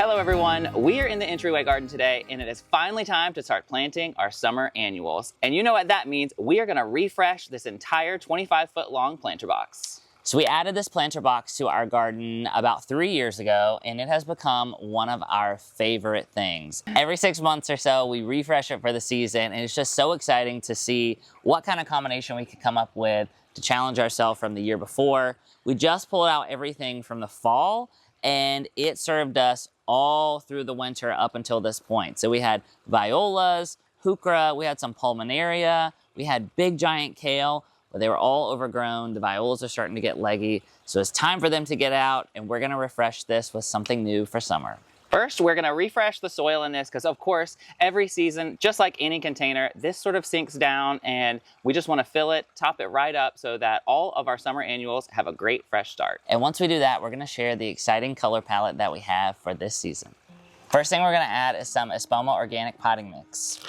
Hello everyone, we are in the entryway garden today and it is finally time to start planting our summer annuals. And you know what that means, we are gonna refresh this entire 25-foot long planter box. So we added this planter box to our garden about 3 years ago, and it has become one of our favorite things. Every 6 months or so, we refresh it for the season, and it's just so exciting to see what kind of combination we could come up with to challenge ourselves from the year before. We just pulled out everything from the fall, and it served us all through the winter up until this point. So we had violas, heuchera, we had some pulmonaria, we had big giant kale, but they were all overgrown. The violas are starting to get leggy. So it's time for them to get out, and we're gonna refresh this with something new for summer. First, we're gonna refresh the soil in this because of course, every season, just like any container, this sort of sinks down and we just wanna fill it, top it right up so that all of our summer annuals have a great fresh start. And once we do that, we're gonna share the exciting color palette that we have for this season. First thing we're gonna add is some Espoma organic potting mix.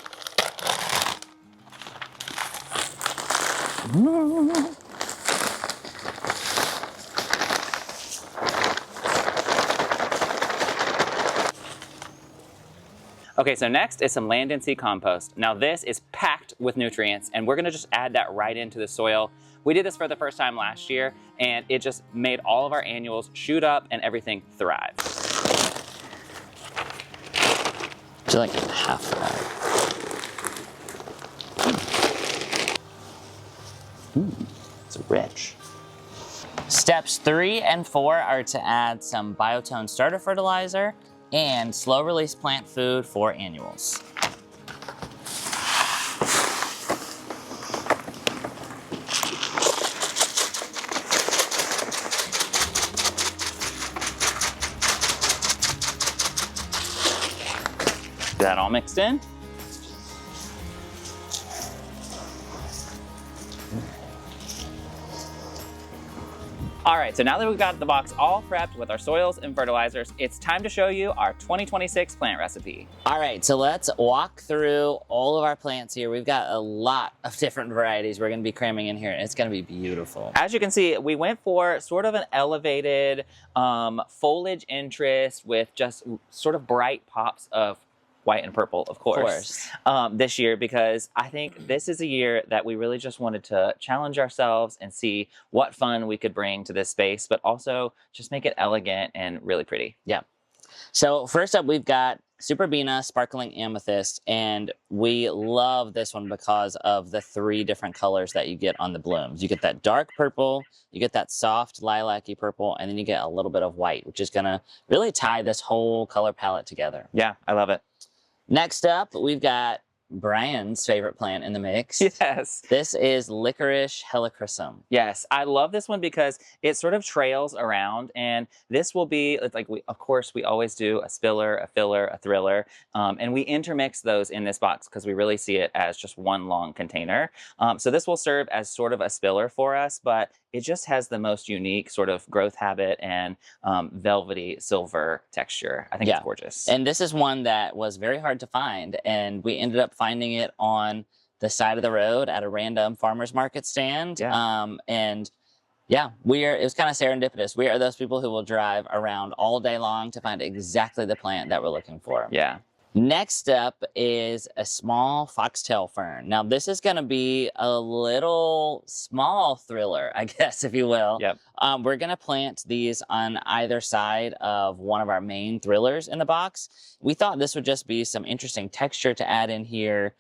Okay, so next is some land and sea compost. Now this is packed with nutrients and we're gonna just add that right into the soil. We did this for the first time last year and it just made all of our annuals shoot up and everything thrive. Do like half that. It's rich. Steps 3 and 4 are to add some biotone starter fertilizer and slow release plant food for annuals. Is that all mixed in? All right, so now that we've got the box all prepped with our soils and fertilizers, it's time to show you our 2026 plant recipe. All right, so let's walk through all of our plants here. We've got a lot of different varieties we're gonna be cramming in here, and it's gonna be beautiful. As you can see, we went for sort of an elevated foliage interest with just sort of bright pops of white and purple, of course. This year, because I think this is a year that we really just wanted to challenge ourselves and see what fun we could bring to this space, but also just make it elegant and really pretty. Yeah. So first up, we've got Superbena Sparkling Amethyst, and we love this one because of the 3 different colors that you get on the blooms. You get that dark purple, you get that soft lilac-y purple, and then you get a little bit of white, which is gonna really tie this whole color palette together. Yeah, I love it. Next up, we've got Brian's favorite plant in the mix. Yes. This is Licorice Helichrysum. Yes, I love this one because it sort of trails around, and this will be like of course we always do a spiller, a filler, a thriller, and we intermix those in this box because we really see it as just one long container. So this will serve as sort of a spiller for us, but it just has the most unique sort of growth habit and velvety silver texture. I think it's gorgeous. And this is one that was very hard to find, and we ended up finding it on the side of the road at a random farmer's market stand. Yeah. And yeah, it was kind of serendipitous. We are those people who will drive around all day long to find exactly the plant that we're looking for. Yeah. Next up is a small foxtail fern. Now this is gonna be a little small thriller, I guess, if you will. Yep. We're gonna plant these on either side of one of our main thrillers in the box. We thought this would just be some interesting texture to add in here,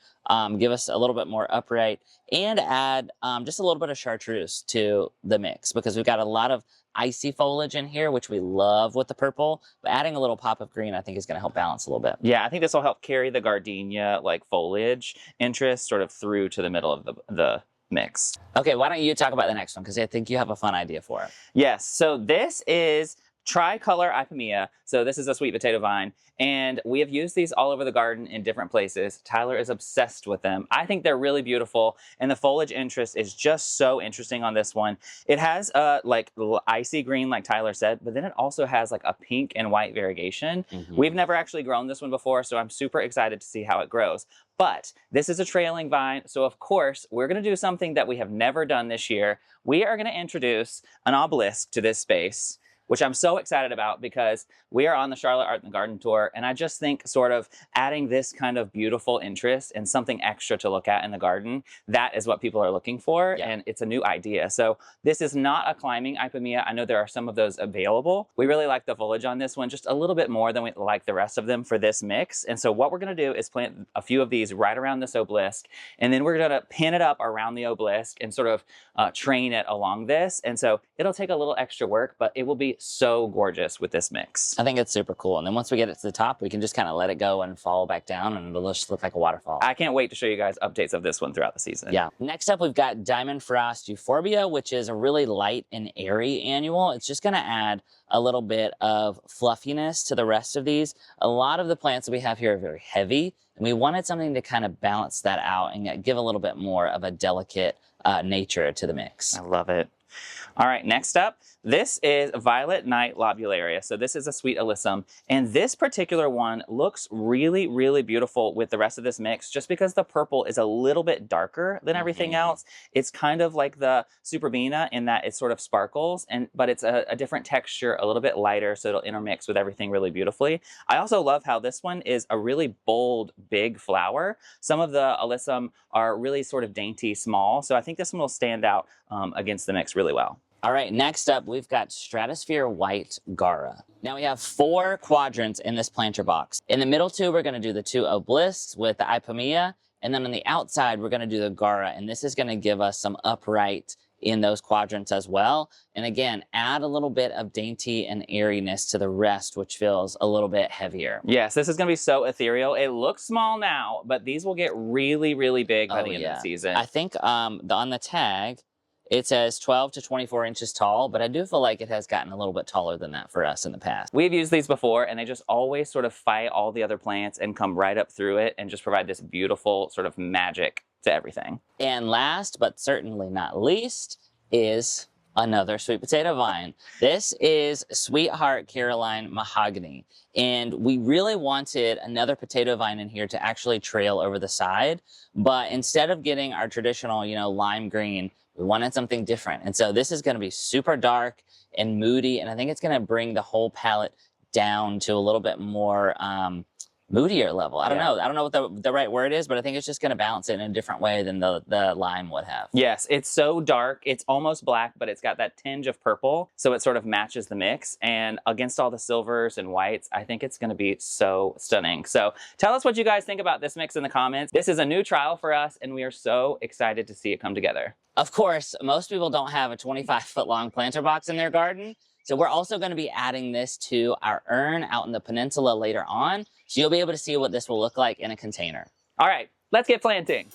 give us a little bit more upright, and add just a little bit of chartreuse to the mix because we've got a lot of icy foliage in here, which we love with the purple, but adding a little pop of green I think is going to help balance a little bit. Yeah, I think this will help carry the gardenia like foliage interest sort of through to the middle of the mix. Okay, why don't you talk about the next one because I think you have a fun idea for it. Yes, so this is tricolor ipomea. So this is a sweet potato vine, and we have used these all over the garden in different places. Tyler is obsessed with them. I think they're really beautiful, and the foliage interest is just so interesting on this one. It has like icy green, like Tyler said, but then it also has like a pink and white variegation. We've never actually grown this one before, so I'm super excited to see how it grows. But this is a trailing vine, so of course, we're gonna do something that we have never done this year. We are gonna introduce an obelisk to this space. which I'm so excited about because we are on the Charlotte Art and Garden Tour. And I just think sort of adding this kind of beautiful interest and something extra to look at in the garden, that is what people are looking for. Yeah. And it's a new idea. So this is not a climbing Ipomoea. I know there are some of those available. We really like the foliage on this one just a little bit more than we like the rest of them for this mix. And so what we're going to do is plant a few of these right around this obelisk. And then we're going to pin it up around the obelisk and sort of train it along this. And so it'll take a little extra work, but it will be so gorgeous with this mix. I think it's super cool. And then once we get it to the top, we can just kind of let it go and fall back down, and it'll just look like a waterfall. I can't wait to show you guys updates of this one throughout the season. Yeah. Next up, we've got Diamond Frost Euphorbia, which is a really light and airy annual. It's just going to add a little bit of fluffiness to the rest of these. A lot of the plants that we have here are very heavy, and we wanted something to kind of balance that out and give a little bit more of a delicate nature to the mix. I love it. All right, next up, this is Violet Night Lobularia. So this is a sweet alyssum, and this particular one looks really, really beautiful with the rest of this mix just because the purple is a little bit darker than everything else. It's kind of like the Superbena in that it sort of sparkles, but it's a different texture, a little bit lighter, so it'll intermix with everything really beautifully. I also love how this one is a really bold, big flower. Some of the alyssum are really sort of dainty, small, so I think this one will stand out against the mix really well. All right, next up, we've got Stratosphere White Gara. Now we have 4 quadrants in this planter box. In the middle 2, we're going to do the 2 obelisks with the Ipomoea, and then on the outside, we're going to do the Gara, and this is going to give us some upright in those quadrants as well. And again, add a little bit of dainty and airiness to the rest, which feels a little bit heavier. Yes, this is going to be so ethereal. It looks small now, but these will get really, really big by the end of the season. I think on the tag, it says 12 to 24 inches tall, but I do feel like it has gotten a little bit taller than that for us in the past. We've used these before, and they just always sort of fight all the other plants and come right up through it and just provide this beautiful sort of magic to everything. And last, but certainly not least, is another sweet potato vine. This is Sweetheart Caroline Mahogany. And we really wanted another potato vine in here to actually trail over the side. But instead of getting our traditional, lime green, we wanted something different. And so this is going to be super dark and moody. And I think it's going to bring the whole palette down to a little bit more moodier level. I don't know. I don't know what the right word is, but I think it's just going to balance it in a different way than the lime would have. Yes, it's so dark. It's almost black, but it's got that tinge of purple. So it sort of matches the mix. And against all the silvers and whites, I think it's going to be so stunning. So tell us what you guys think about this mix in the comments. This is a new trial for us, and we are so excited to see it come together. Of course, most people don't have a 25-foot long planter box in their garden. So we're also going to be adding this to our urn out in the peninsula later on. So you'll be able to see what this will look like in a container. All right, let's get planting.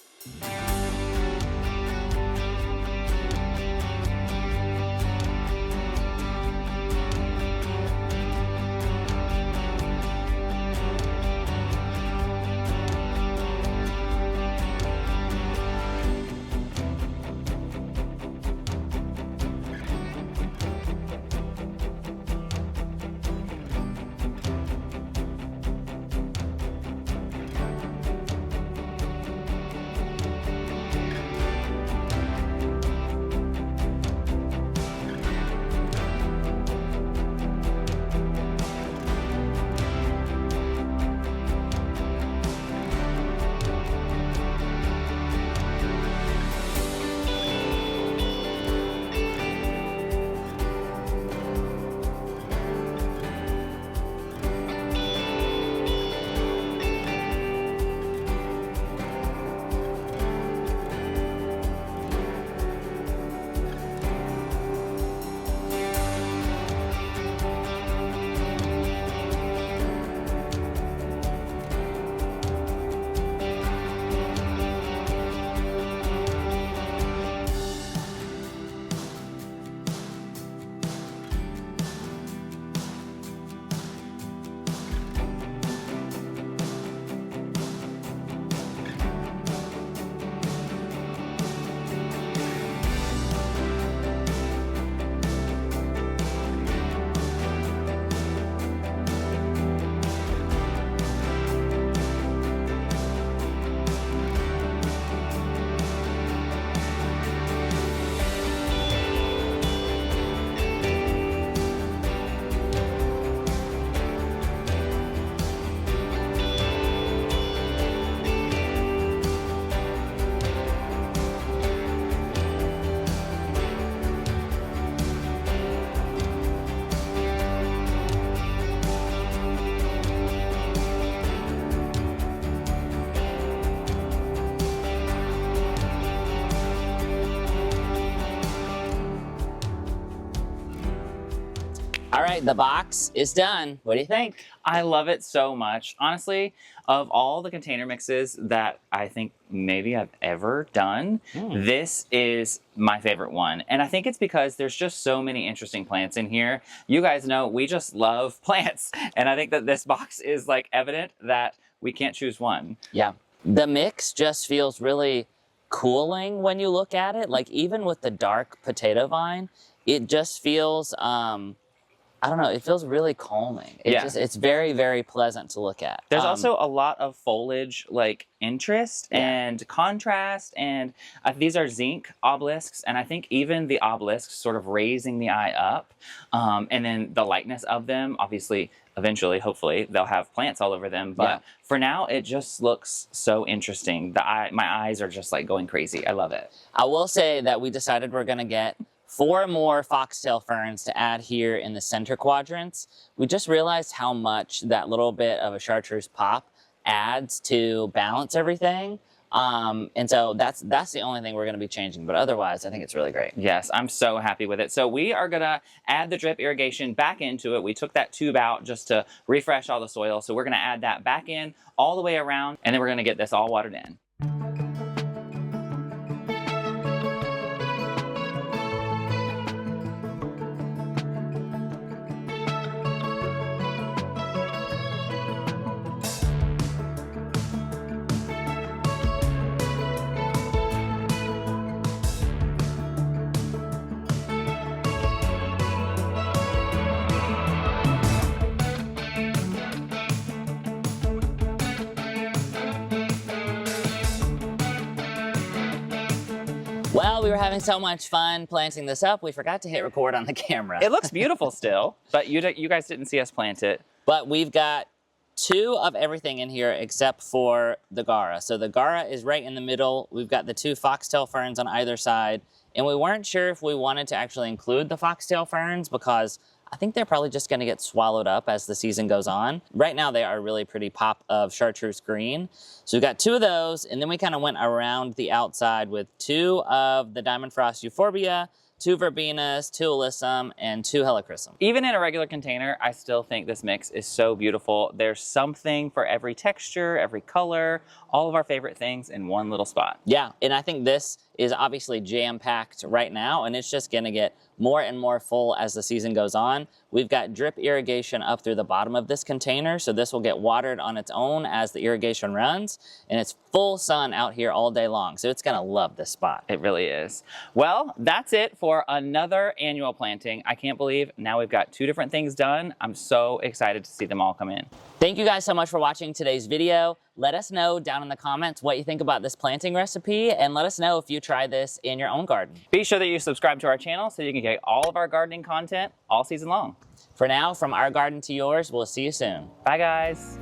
All right, the box is done. What do you think? I love it so much. Honestly, of all the container mixes that I think maybe I've ever done, this is my favorite one. And I think it's because there's just so many interesting plants in here. You guys know we just love plants. And I think that this box is like evident that we can't choose one. Yeah. The mix just feels really cooling when you look at it. Like even with the dark potato vine, it just feels, I don't know, it feels really calming. It's very, very pleasant to look at. There's also a lot of foliage, like interest and contrast, and these are zinc obelisks, and I think even the obelisks sort of raising the eye up, and then the lightness of them, obviously, eventually, hopefully, they'll have plants all over them, but for now, it just looks so interesting. My eyes are just like going crazy. I love it. I will say that we decided we're gonna get 4 more foxtail ferns to add here in the center quadrants. We just realized how much that little bit of a chartreuse pop adds to balance everything. And so that's the only thing we're gonna be changing, but otherwise I think it's really great. Yes, I'm so happy with it. So we are gonna add the drip irrigation back into it. We took that tube out just to refresh all the soil. So we're gonna add that back in all the way around, and then we're gonna get this all watered in. Well, we were having so much fun planting this up, we forgot to hit record on the camera. It looks beautiful still, but you guys didn't see us plant it. But we've got 2 of everything in here except for the Gara. So the Gara is right in the middle. We've got the 2 foxtail ferns on either side. And we weren't sure if we wanted to actually include the foxtail ferns because I think they're probably just gonna get swallowed up as the season goes on. Right now they are a really pretty pop of chartreuse green. So we've got 2 of those, and then we kind of went around the outside with 2 of the diamond frost euphorbia, 2 verbenas, 2 alyssum, and 2 helichrysum. Even in a regular container, I still think this mix is so beautiful. There's something for every texture, every color, all of our favorite things in one little spot. Yeah, and I think this is obviously jam-packed right now, and it's just gonna get more and more full as the season goes on. We've got drip irrigation up through the bottom of this container, so this will get watered on its own as the irrigation runs, and it's full sun out here all day long, so it's gonna love this spot. It really is. Well, that's it for another annual planting. I can't believe now we've got 2 different things done. I'm so excited to see them all come in. Thank you guys so much for watching today's video. Let us know down in the comments what you think about this planting recipe, and let us know if you try this in your own garden. Be sure that you subscribe to our channel so you can get all of our gardening content all season long. For now, from our garden to yours, we'll see you soon. Bye, guys.